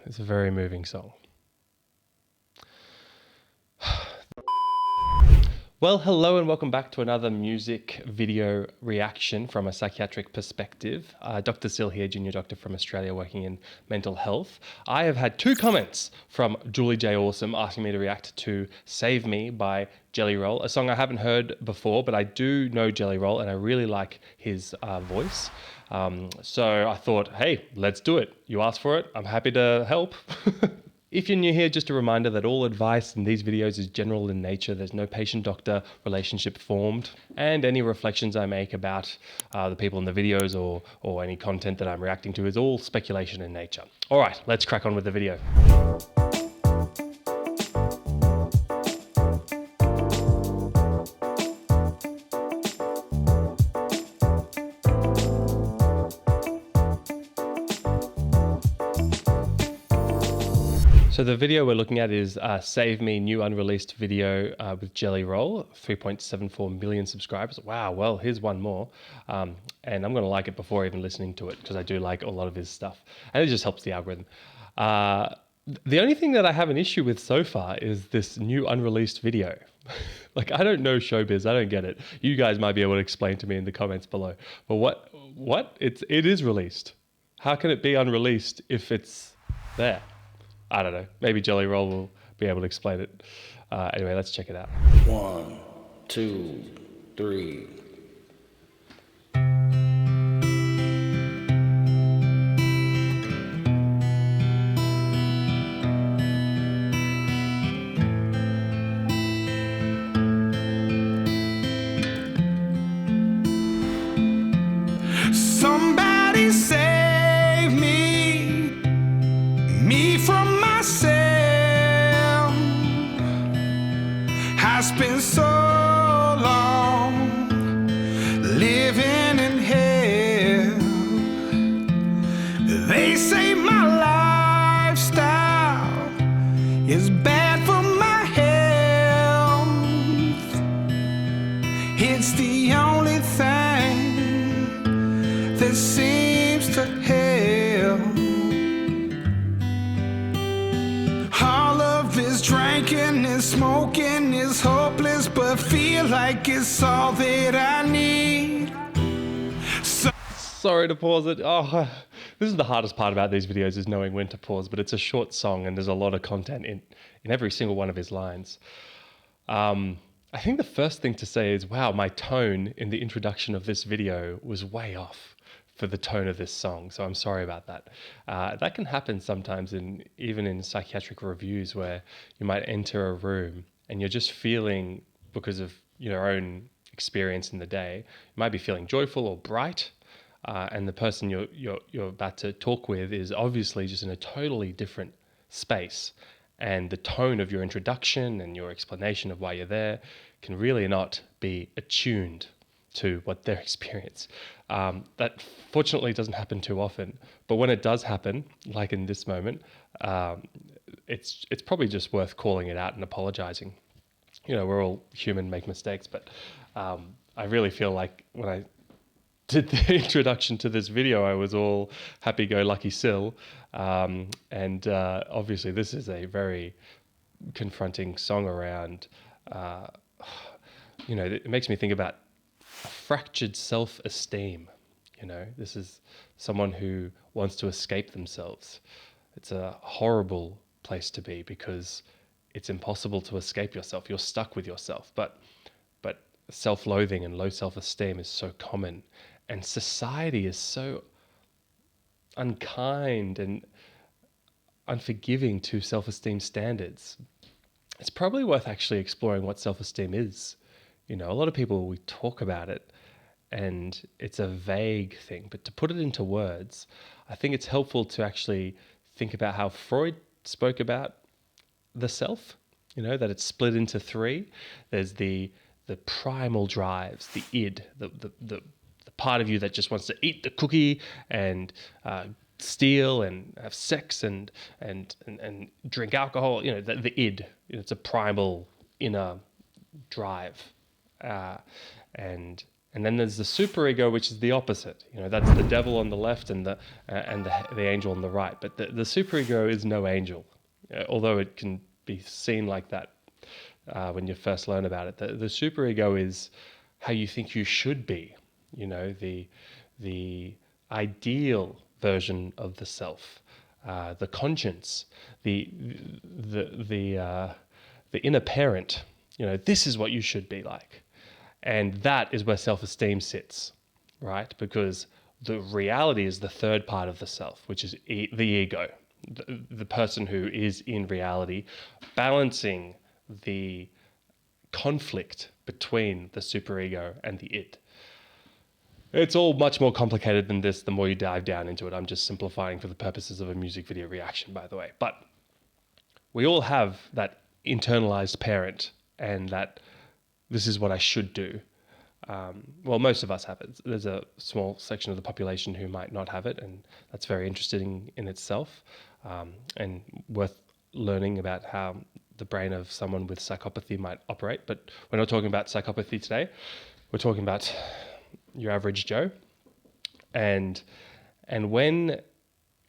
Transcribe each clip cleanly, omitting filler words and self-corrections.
It's a very moving song. Well, hello and welcome back to another music video reaction from a psychiatric perspective. Dr. Sil here, junior doctor from Australia working in mental health. I have had two comments from Julie J. Awesome asking me to react to Save Me by Jelly Roll, a song I haven't heard before, but I do know Jelly Roll and I really like his voice. So I thought, hey, let's do it. You asked for it. I'm happy to help. If you're new here, just a reminder that all advice in these videos is general in nature. There's no patient-doctor relationship formed. And any reflections I make about the people in the videos or any content that I'm reacting to is all speculation in nature. All right, let's crack on with the video. So the video we're looking at is Save Me, new unreleased video with Jelly Roll, 3.74 million subscribers. Wow, well, here's one more. And I'm going to like it before even listening to it because I do like a lot of his stuff. And it just helps the algorithm. The only thing that I have an issue with so far is this new unreleased video. Like, I don't know showbiz. I don't get it. You guys might be able to explain to me in the comments below. But what? It is released. How can it be unreleased if it's there? I don't know. Maybe Jelly Roll will be able to explain it. Anyway, let's check it out. 1, 2, 3. Somebody save me from myself. Has been so long living in hell. They say my lifestyle is bad for my health. It's the only thing that seems to help. All of this drinking and smoking is hopeless, but feel like it's all that I need. Sorry to pause it. Oh, this is the hardest part about these videos, is knowing when to pause, but it's a short song and there's a lot of content in every single one of his lines. I think the first thing to say is, wow, my tone in the introduction of this video was way off for the tone of this song. So I'm sorry about that. That can happen sometimes even in psychiatric reviews, where you might enter a room and you're just feeling, because of your own experience in the day, you might be feeling joyful or bright. And the person you're about to talk with is obviously just in a totally different space. And the tone of your introduction and your explanation of why you're there can really not be attuned to what their experience. That fortunately doesn't happen too often, but when it does happen, like in this moment, it's probably just worth calling it out and apologizing. We're all human, make mistakes, but I really feel like when I did the introduction to this video, I was all happy-go-lucky Sil, and obviously this is a very confronting song around, it makes me think about fractured self-esteem. This is someone who wants to escape themselves. It's a horrible place to be because it's impossible to escape yourself. You're stuck with yourself, but self-loathing and low self-esteem is so common, and society is so unkind and unforgiving to self-esteem standards. It's probably worth actually exploring what self-esteem is. A lot of people, we talk about it and it's a vague thing, but to put it into words, I think it's helpful to actually think about how Freud spoke about the self, that it's split into three. There's the primal drives, the id, the part of you that just wants to eat the cookie and steal and have sex and drink alcohol. The id. It's a primal inner drive, and And then there's the superego, which is the opposite. That's the devil on the left and the angel on the right. But the superego is no angel, although it can be seen like that when you first learn about it. The superego is how you think you should be. The ideal version of the self, the conscience, the inner parent. This is what you should be like. And that is where self-esteem sits, right? Because the reality is the third part of the self, which is the ego, the person who is in reality, balancing the conflict between the superego and the id. It's all much more complicated than this the more you dive down into it. I'm just simplifying for the purposes of a music video reaction, by the way. But we all have that internalized parent, and that this is what I should do. Well, most of us have it. There's a small section of the population who might not have it, and that's very interesting in itself, and worth learning about how the brain of someone with psychopathy might operate. But we're not talking about psychopathy today. We're talking about your average Joe. And when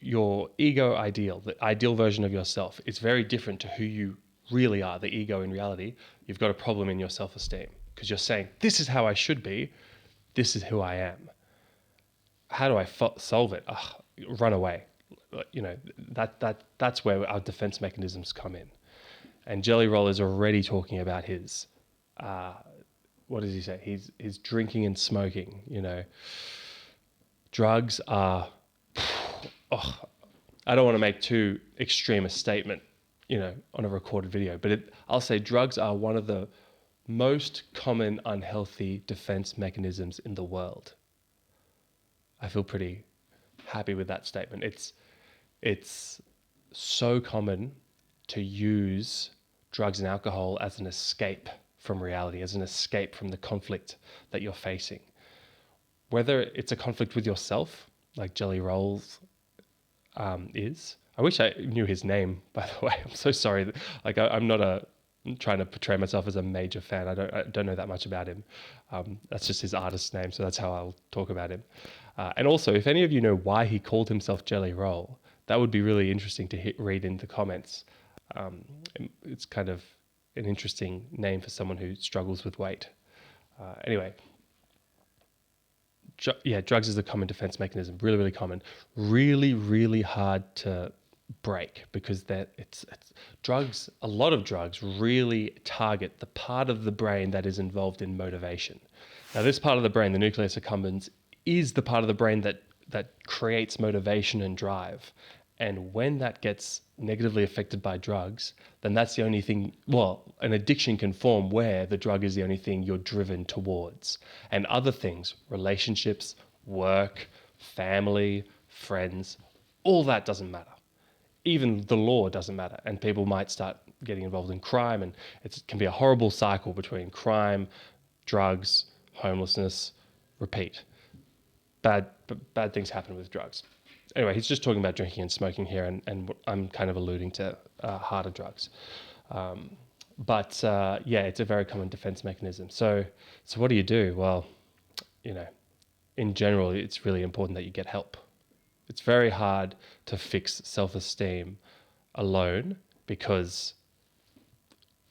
your ego ideal, the ideal version of yourself, is very different to who you really are, the ego in reality, you've got a problem in your self-esteem, because you're saying, this is how I should be, this is who I am. How do I solve it? Run away. That's where our defense mechanisms come in. And Jelly Roll is already talking about his, what does he say? He's drinking and smoking, Drugs are, I don't want to make too extreme a statement, on a recorded video, but I'll say drugs are one of the most common unhealthy defense mechanisms in the world. I feel pretty happy with that statement. It's so common to use drugs and alcohol as an escape from reality, as an escape from the conflict that you're facing. Whether it's a conflict with yourself, like Jelly Rolls is. I wish I knew his name, by the way. I'm so sorry. I'm not trying to portray myself as a major fan. I don't know that much about him. That's just his artist name, so that's how I'll talk about him. And also, if any of you know why he called himself Jelly Roll, that would be really interesting to read in the comments. It's kind of an interesting name for someone who struggles with weight. Anyway. Drugs is a common defense mechanism, really, really common, really, really hard to break, because drugs, a lot of drugs really target the part of the brain that is involved in motivation. Now, this part of the brain, the nucleus accumbens, is the part of the brain that creates motivation and drive. And when that gets negatively affected by drugs, then that's the only thing, an addiction can form where the drug is the only thing you're driven towards. And other things, relationships, work, family, friends, all that doesn't matter. Even the law doesn't matter. And people might start getting involved in crime, and it can be a horrible cycle between crime, drugs, homelessness, repeat. Bad things happen with drugs. Anyway, he's just talking about drinking and smoking here, and I'm kind of alluding to harder drugs. But it's a very common defense mechanism. So what do you do? Well, in general, it's really important that you get help. It's very hard to fix self-esteem alone, because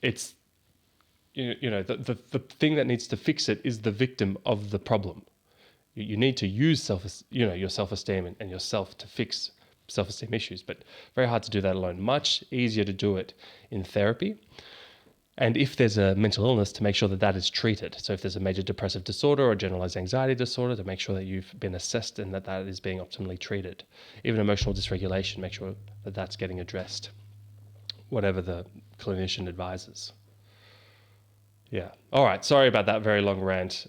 it's, the thing that needs to fix it is the victim of the problem. You need to use your self-esteem and yourself to fix self-esteem issues, but very hard to do that alone. Much easier to do it in therapy. And if there's a mental illness, to make sure that is treated. So if there's a major depressive disorder or generalized anxiety disorder, to make sure that you've been assessed and that is being optimally treated. Even emotional dysregulation, make sure that that's getting addressed, whatever the clinician advises. Yeah. All right. Sorry about that very long rant.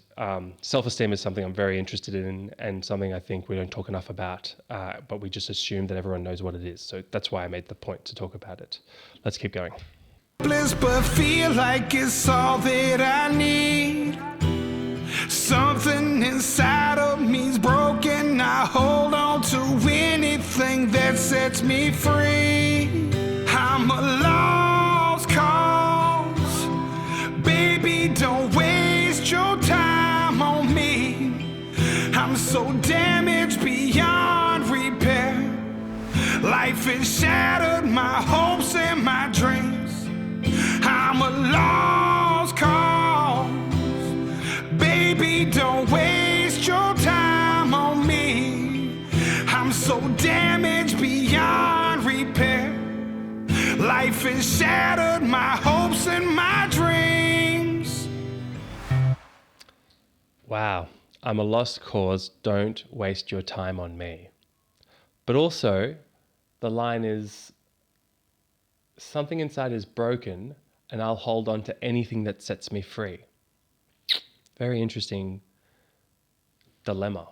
Self-esteem is something I'm very interested in, and something I think we don't talk enough about, but we just assume that everyone knows what it is. So that's why I made the point to talk about it. Let's keep going. But feel like it's all that I need. Something inside of me's broken. I hold on to anything that sets me free. I'm a lost cause. Baby, don't waste your time on me. Life has shattered my hopes and my dreams. I'm a lost cause. Baby, don't waste your time on me. I'm so damaged beyond repair. Life has shattered my hopes and my dreams. Wow, I'm a lost cause. Don't waste your time on me. But also, the line is, something inside is broken and I'll hold on to anything that sets me free. Very interesting dilemma.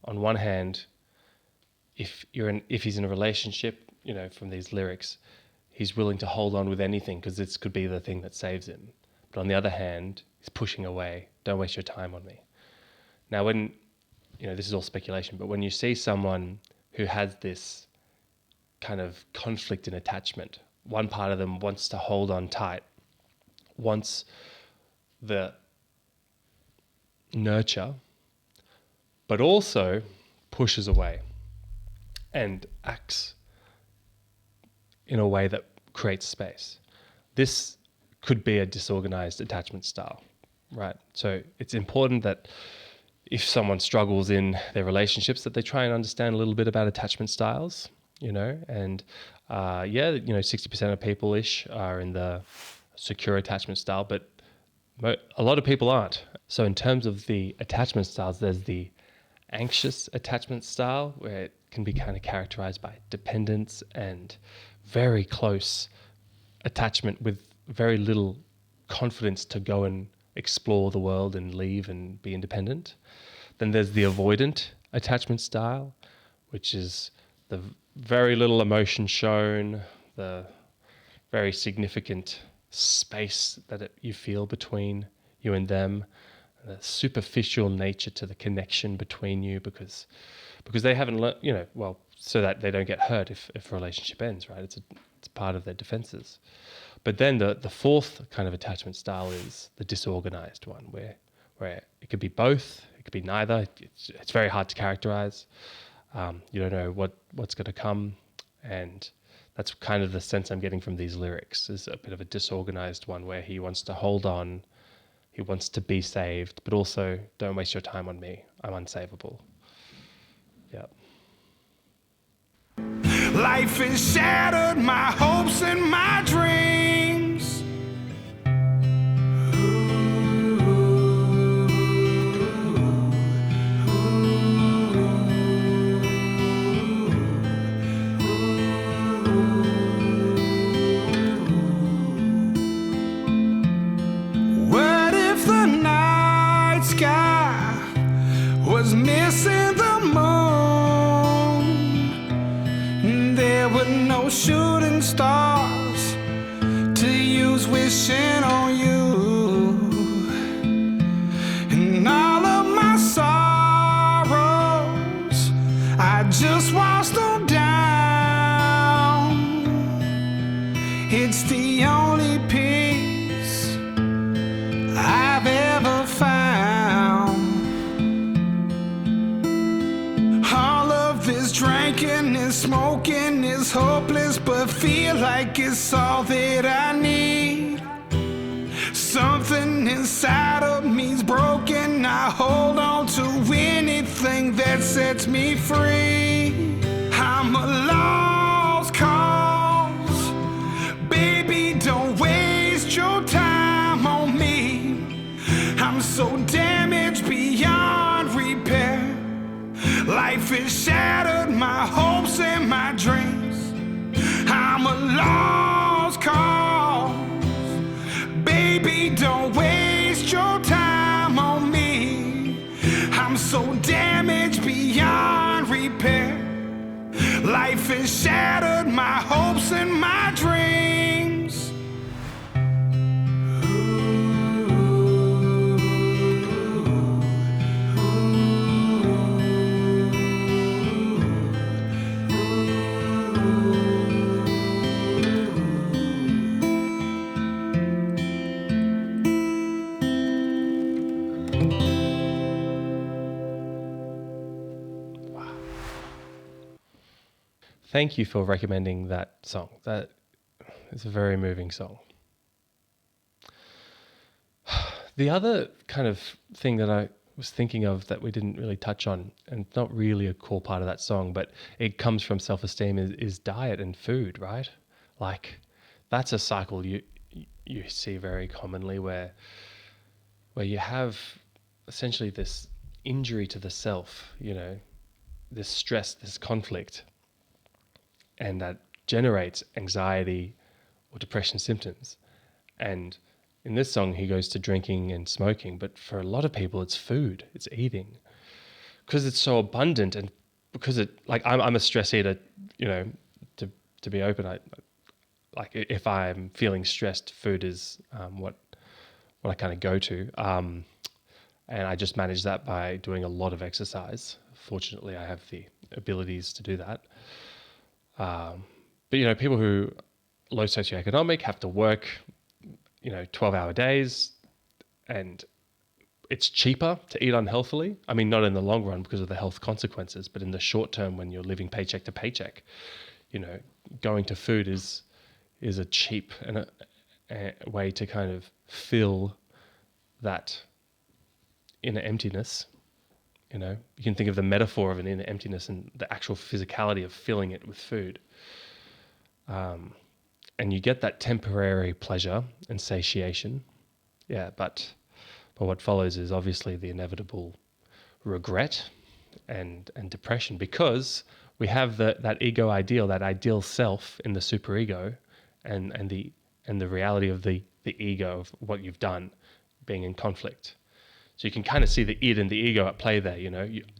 On one hand, if he's in a relationship, from these lyrics, he's willing to hold on with anything because this could be the thing that saves him. But on the other hand, he's pushing away. Don't waste your time on me. Now, when, this is all speculation, but when you see someone who has this kind of conflict in attachment, one part of them wants to hold on tight, wants the nurture, but also pushes away and acts in a way that creates space. This could be a disorganized attachment style, right? So it's important that if someone struggles in their relationships, that they try and understand a little bit about attachment styles, and 60% of people-ish are in the secure attachment style, but a lot of people aren't. So in terms of the attachment styles, there's the anxious attachment style, where it can be kind of characterized by dependence and very close attachment with very little confidence to go and explore the world and leave and be independent. Then there's the avoidant attachment style, which is the very little emotion shown, the very significant space that you feel between you and them, the superficial nature to the connection between you because they haven't learned, so that they don't get hurt if a relationship ends, right? It's part of their defenses. But then the fourth kind of attachment style is the disorganized one, where it could be both, it could be neither. It's very hard to characterize. You don't know what's going to come, and that's kind of the sense I'm getting from these lyrics, is a bit of a disorganized one where he wants to hold on, he wants to be saved, but also don't waste your time on me. I'm unsavable. Yeah. Life has shattered my hopes and my dreams. What if the night sky was missing the moon? There were no shooting stars to use wishing on you. And all of my sorrows, I just washed them down. It's the only peace I've ever found. All of this drinking and smoking is hopeless, but feel like it's all that I need. Something inside of me's broken. I hold on to anything that sets me free. I'm a lost cause. Baby, don't waste your time on me. I'm so damaged beyond repair. Life has shattered my hopes and my dreams. I'm a lost cause. Baby, don't waste your time on me. I'm so damaged beyond repair. Life has shattered my hopes and my dreams. thank you for recommending that song. That is a very moving song. The other kind of thing that I was thinking of that we didn't really touch on, and not really a core part of that song, but it comes from self-esteem, is diet and food, right? Like, that's a cycle you see very commonly where you have essentially this injury to the self, this stress, this conflict, and that generates anxiety or depression symptoms. And in this song, he goes to drinking and smoking, but for a lot of people, it's food, it's eating, because it's so abundant, and because I'm a stress eater, to be open. Like if I'm feeling stressed, food is what I kind of go to, and I just manage that by doing a lot of exercise. Fortunately, I have the abilities to do that. But people who low socioeconomic have to work 12-hour days, and it's cheaper to eat unhealthily. I mean, not in the long run because of the health consequences, but in the short term when you're living paycheck to paycheck, going to food is a cheap and a way to kind of fill that inner emptiness. You can think of the metaphor of an inner emptiness and the actual physicality of filling it with food. And you get that temporary pleasure and satiation. Yeah, but what follows is obviously the inevitable regret and depression, because we have that ego ideal, that ideal self in the superego, and the reality of the ego of what you've done being in conflict. So you can kind of see the id and the ego at play there.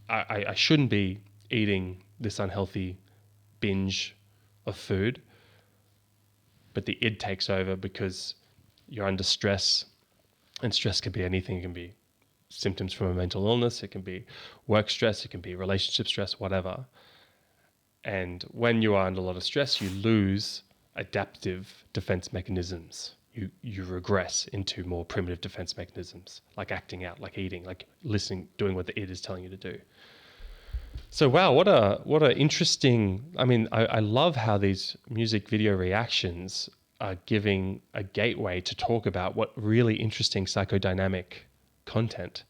I shouldn't be eating this unhealthy binge of food, but the id takes over because you're under stress, and stress can be anything. It can be symptoms from a mental illness, it can be work stress, it can be relationship stress, whatever. And when you are under a lot of stress, you lose adaptive defense mechanisms. You regress into more primitive defense mechanisms, like acting out, like eating, like listening, doing what the id is telling you to do. So wow, what a interesting. I mean, I love how these music video reactions are giving a gateway to talk about what really interesting psychodynamic content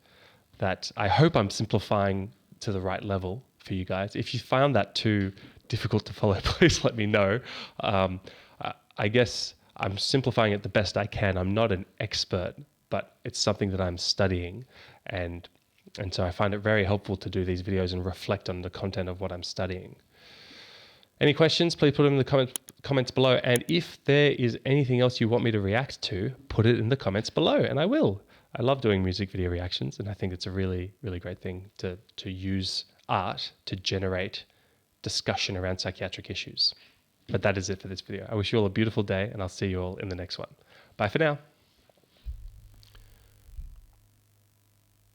that I hope I'm simplifying to the right level for you guys. If you found that too difficult to follow, please let me know. I guess I'm simplifying it the best I can. I'm not an expert, but it's something that I'm studying, and so I find it very helpful to do these videos and reflect on the content of what I'm studying. Any questions, please put them in the comments below. And if there is anything else you want me to react to, put it in the comments below, and I will. I love doing music video reactions, and I think it's a really, really great thing to use art to generate discussion around psychiatric issues. But that is it for this video. I wish you all a beautiful day, and I'll see you all in the next one. Bye for now.